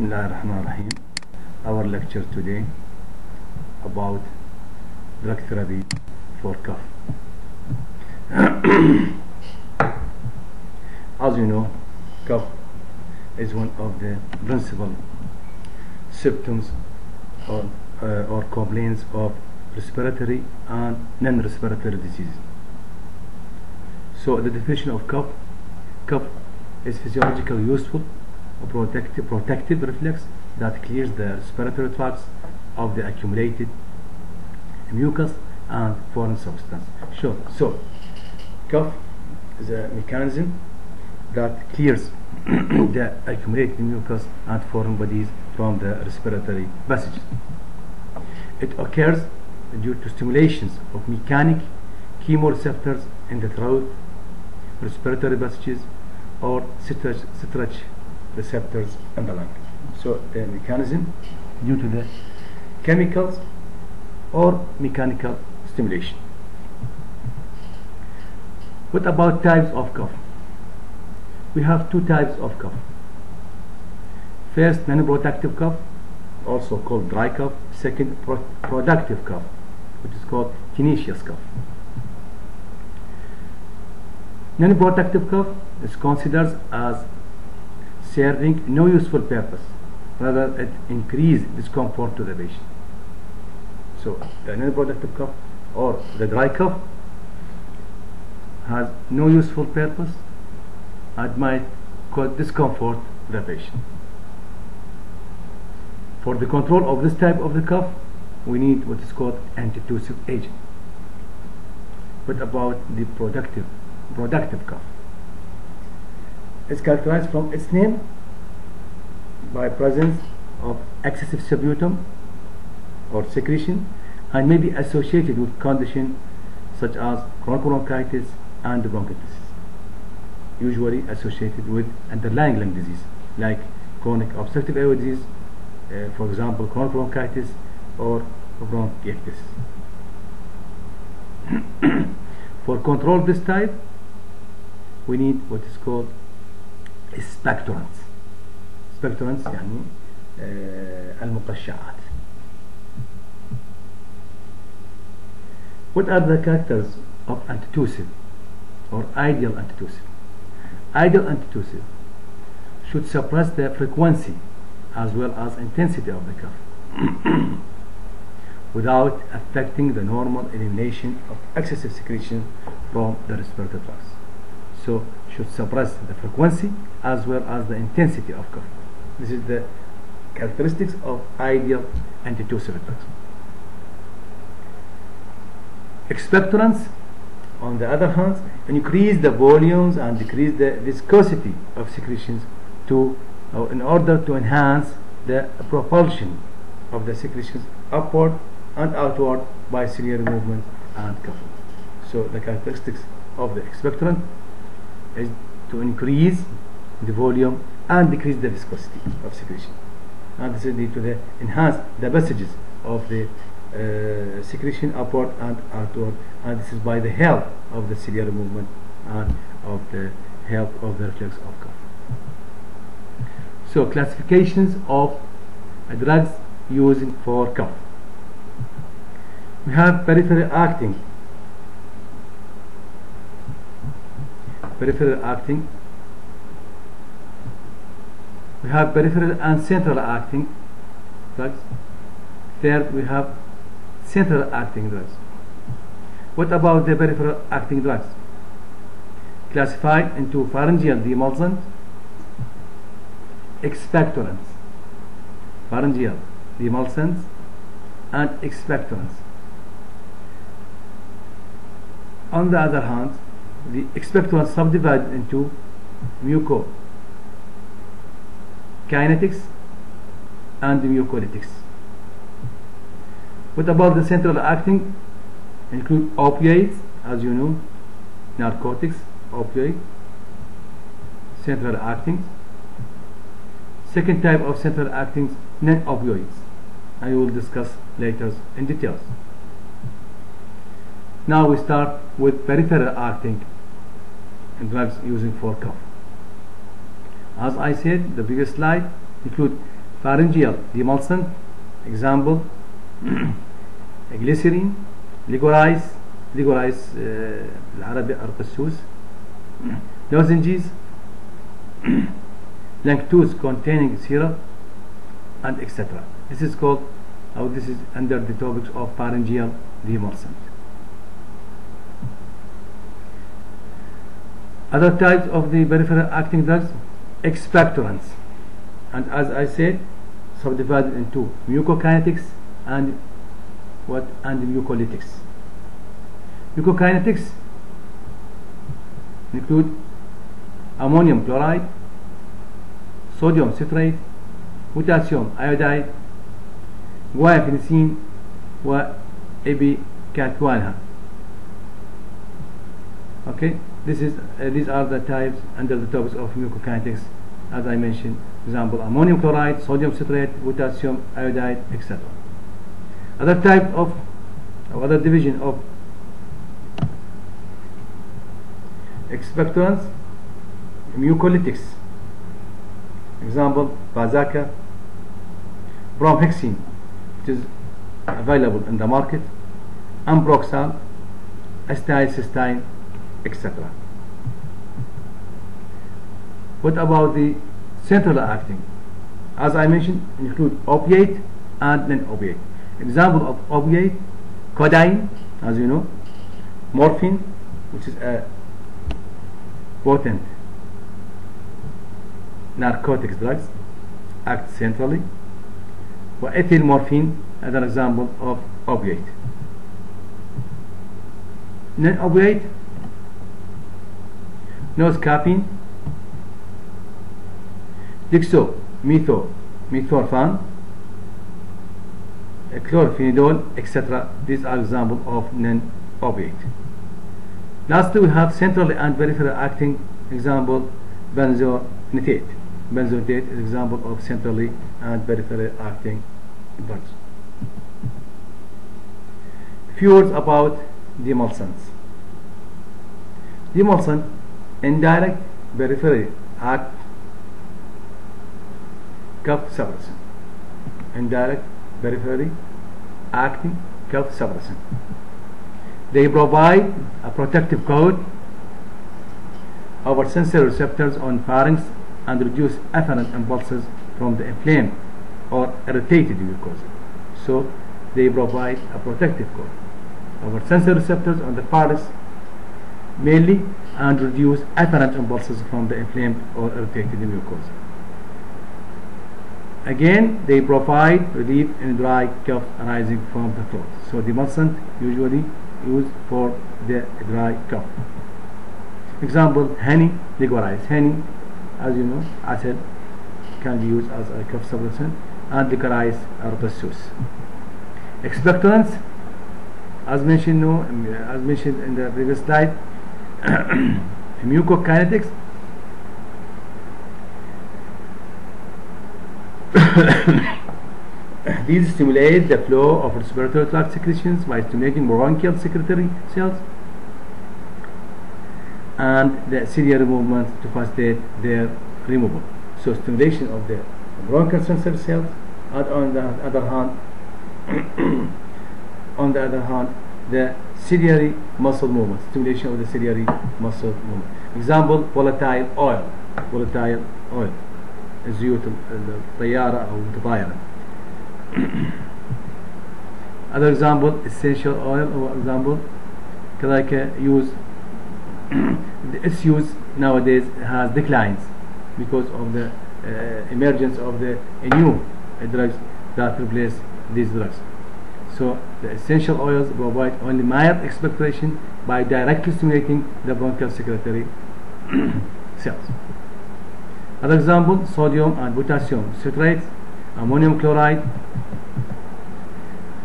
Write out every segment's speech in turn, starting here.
Bismillahirrahmanirrahim. Our lecture today about drug therapy for cough. As you know, cough is one of the principal symptoms or complaints of respiratory and non-respiratory diseases. So the definition of cough is physiologically useful protective reflex that clears the respiratory tracts of the accumulated mucus and foreign substance. So cough is a mechanism that clears the accumulated mucus and foreign bodies from the respiratory passages. It occurs due to stimulations of mechanic chemoreceptors in the throat, respiratory passages, or stretch receptors in the lung. So the mechanism due to the chemicals or mechanical stimulation. What about types of cough? We have two types of cough. First, non-productive cough, also called dry cough. Second, productive cough, which is called tenacious cough. Non-productive cough is considered as serving no useful purpose, rather it increases discomfort to the patient. So the non-productive cough or the dry cough has no useful purpose and might cause discomfort to the patient. For the control of this type of the cough, we need what is called antitussive agent. What about the productive cough? It's characterized from its name by presence of excessive sputum or secretion and may be associated with conditions such as chronic bronchitis and bronchitis, usually associated with underlying lung disease like chronic obstructive airway disease, for example chronic bronchitis or bronchiectasis. For control of this type, we need what is called expectorants. expectorants يعني المقشعات. What are the characters of antitussive or ideal antitussive? Ideal antitussive should suppress the frequency as well as intensity of the cough without affecting the normal elimination of excessive secretion from the respiratory tracts. So should suppress the frequency as well as the intensity of cough. This is the characteristics of ideal antitussive drugs. Expectorants, on the other hand, increase the volumes and decrease the viscosity of secretions in order to enhance the propulsion of the secretions upward and outward by ciliary movement and coughing. So the characteristics of the expectorant is to increase the volume and decrease the viscosity of secretion, and this is due to enhance the passages of the secretion upward and outward, and this is by the help of the ciliary movement and of the help of the reflex of cough. So classifications of drugs used for cough. We have peripheral acting. We have peripheral and central acting drugs. Third, we have central acting drugs. What about the peripheral acting drugs? Classified into pharyngeal demulcent, expectorants, pharyngeal demulcents, and expectorants. On the other hand, the expectorants subdivided into mucokinetics and mucolytics. What about the central acting? Include opioids, as you know, narcotics, opioid, central acting. Second type of central acting, non-opioids. I will discuss later in details. Now we start with peripheral acting drugs using for cough. As I said, the previous slide include pharyngeal demulcent, example glycerin, liquorice العربي أرقسوس, lozenges, lactose containing syrup, and etc. This is called, or this is under the topics of pharyngeal demulcent. Other types of the peripheral acting drugs, expectorants, and as I said, subdivided into mucokinetics and mucolytics. Mucokinetics include ammonium chloride, sodium citrate, potassium iodide, guaifenesin, وإبيكاكوانها. Okay, these are the types under the topics of mucokinetics, as I mentioned. Example: ammonium chloride, sodium citrate, potassium iodide, etc. Other type of, or other division of expectorants, mucolytics. Example: Vazaca, bromhexine, which is available in the market, ambroxol, acetylcysteine, etc. What about the central acting? As I mentioned, include opiate and non-opiate. Example of opiate: codeine, as you know, morphine, which is a potent narcotics drugs, act centrally, or ethyl morphine as an example of opiate. Non-opiate: noscapine, dextromethorphan, chlorphenidol, etc. These are examples of non-opiate. Lastly, we have centrally and peripheral acting. Example: benzonatate. Benzonatate is example of centrally and peripherally acting drugs. Few words about demulcents. Demulcent: indirect periphery act cough suppressant. Indirect periphery acting cough suppressant. They provide a protective coat over sensory receptors on pharynx and reduce afferent impulses from the inflamed or irritated mucosa. So they provide a protective coat over sensory receptors on the pharynx mainly and reduce afferent impulses from the inflamed or irritated mucosa. Again, they provide relief in dry cough arising from the throat. So demulcent usually used for the dry cough. Example: honey, liquorice. Honey, as you know, acid, can be used as a cough suppressant, and licorice artossus. Expectorants, as mentioned in the previous slide, mucokinetics. These stimulate the flow of respiratory tract secretions by stimulating bronchial secretory cells and the ciliary movement to facilitate their removal. So stimulation of the bronchial sensory cells, and on the other hand, the ciliary muscle movement, stimulation of the ciliary muscle movement. Example: volatile oil. Volatile oil. زيوت الطيارة أو الطائرة. Other example: essential oil, or example كذلك use its use nowadays has declines because of the emergence of the new drugs that replace these drugs. So the essential oils provide only mild expectoration by directly stimulating the bronchial secretory cells. Other example: sodium and potassium citrates, ammonium chloride,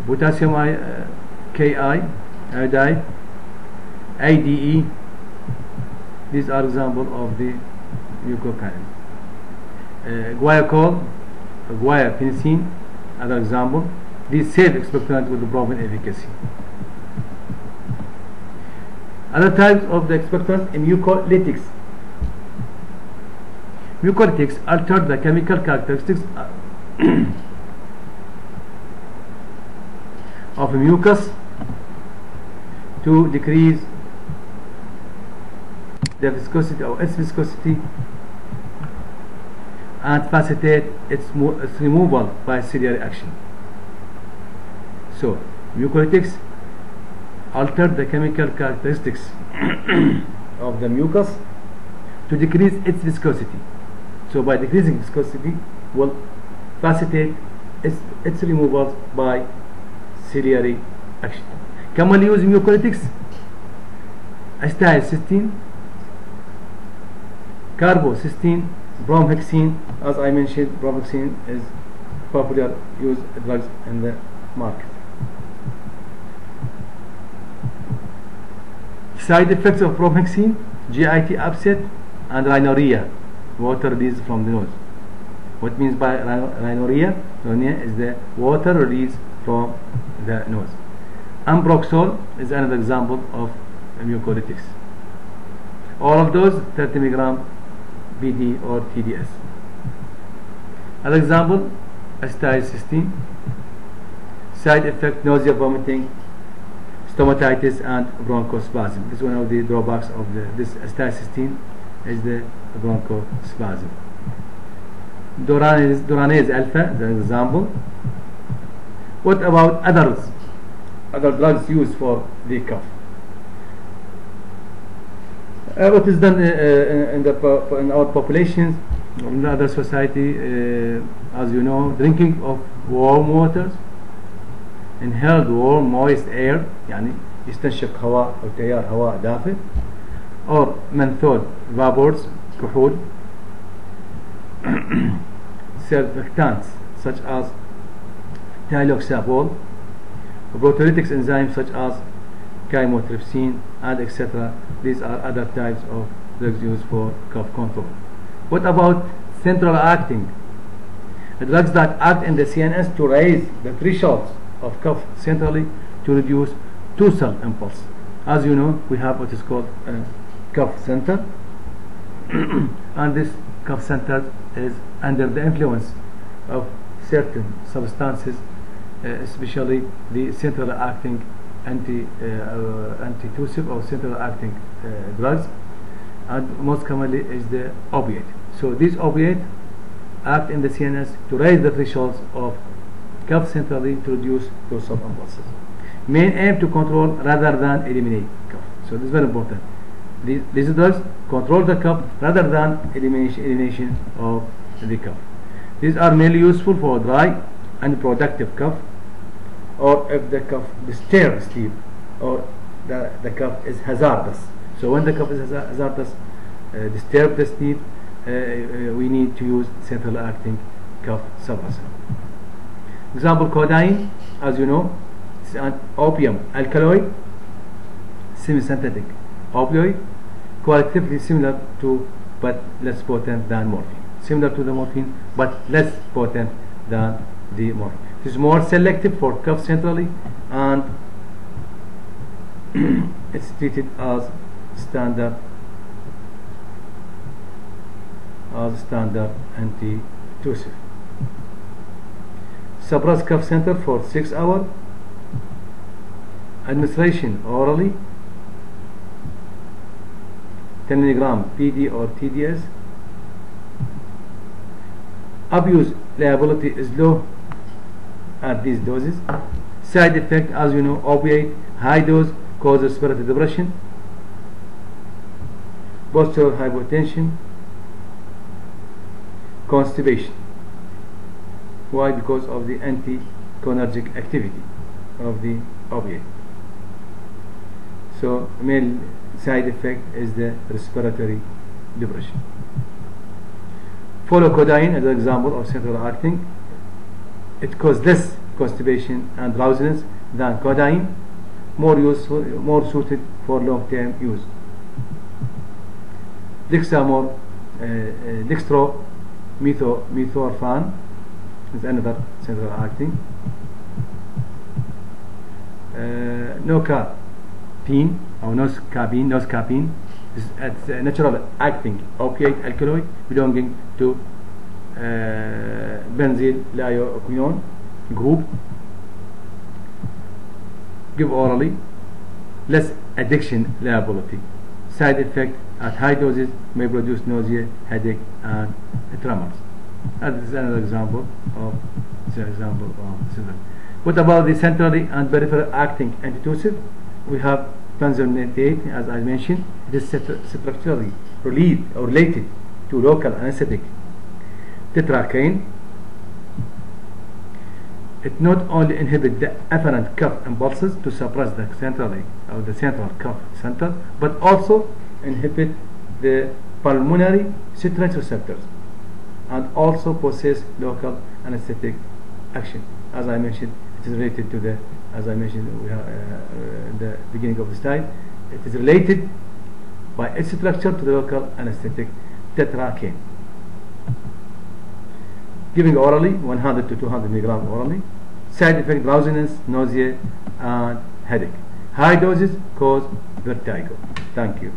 potassium Ki, iodide, ADE. These are examples of the mucokinetics. Guaiacol, guaifenesin, other example. These safe expectorants with proven efficacy. Other types of the expectorants: mucolytics. Mucolytics alter the chemical characteristics of mucus to decrease the viscosity or its viscosity and facilitate its removal by ciliary action. So mucolytics alter the chemical characteristics of the mucus to decrease its viscosity. So by decreasing viscosity will facilitate its removal by ciliary action. Commonly used mucolytics: acetylcysteine, carbocysteine, bromhexine. As I mentioned, bromhexine is popular used drugs in the market. Side effects of bromhexine: GIT upset and rhinorrhea, water release from the nose. What means by rhinorrhea? Rhinorrhea is the water release from the nose. Ambroxol is another example of mucolytics. All of those 30 mg BD or TDS. Another example, acetylcysteine. Side effect: nausea, vomiting, stomatitis, and bronchospasm. This is one of the drawbacks of this acetylcysteine is the bronchospasm. Duranase alpha is an example. What about other drugs used for the cough? What is done in our populations, in other society, as you know, drinking of warm waters, inhaled warm moist air, يعني يستنشق هواء أو تيار هواء دافئ, or menthol vapors, كحول, surfactants such as thiloxapol, proteolytics enzymes such as chymotrypsin, and etc. These are other types of drugs used for cough control. What about central acting? The drugs that act in the CNS to raise the thresholds of cough centrally to reduce tusal impulse. As you know, we have what is called a cough center, and this cough center is under the influence of certain substances, especially the central acting antitussive or central acting drugs, and most commonly is the opiate. So these opiates act in the CNS to raise the thresholds of cough centrally to reduce those impulses. Main aim to control rather than eliminate cough. So this is very important. These drugs control the cough rather than elimination of the cough. These are mainly useful for dry and productive cough, or if the cough disturbs sleep, or the cough is hazardous. So when the cough is hazardous, disturb the sleep, we need to use central acting cough suppressor. Example, codeine, as you know, is an opium alkaloid, semi-synthetic opioid, qualitatively similar to but less potent than morphine. Similar to the morphine but less potent than the morphine. It is more selective for cough centrally, and it's treated as standard antitussive. Suppress cough center for 6 hours. Administration orally, 10 mg PD or TDS. Abuse liability is low at these doses. Side effect, as you know, opiate high dose causes respiratory depression, postural hypotension, constipation. Why? Because of the anticholinergic activity of the opiate. So main side effect is the respiratory depression. Follow codeine as an example of central acting. It causes less constipation and drowsiness than codeine, more suited for long-term use. Dextromethorphan is another central acting. Noscapine or noscapine is a natural acting opiate alkaloid belonging to بنزيل لايوكوينون group. Give orally. Less addiction liability. Side effect at high doses may produce nausea, headache, and tremors. That is another example of sedation. What about the centrally and peripheral acting antitussive? We have benzodiazepine, as I mentioned. It is structurally related to local anesthetic. Tetracaine. It not only inhibits the afferent cuff impulses to suppress the central cuff center, but also inhibit the pulmonary stress receptors, and also possess local anesthetic action. As I mentioned, it is related to the, as I mentioned the beginning of the slide, it is related by its structure to the local anesthetic tetracaine. Giving orally, 100 to 200 milligrams orally. Side effect: drowsiness, nausea, and headache. High doses cause vertigo. Thank you.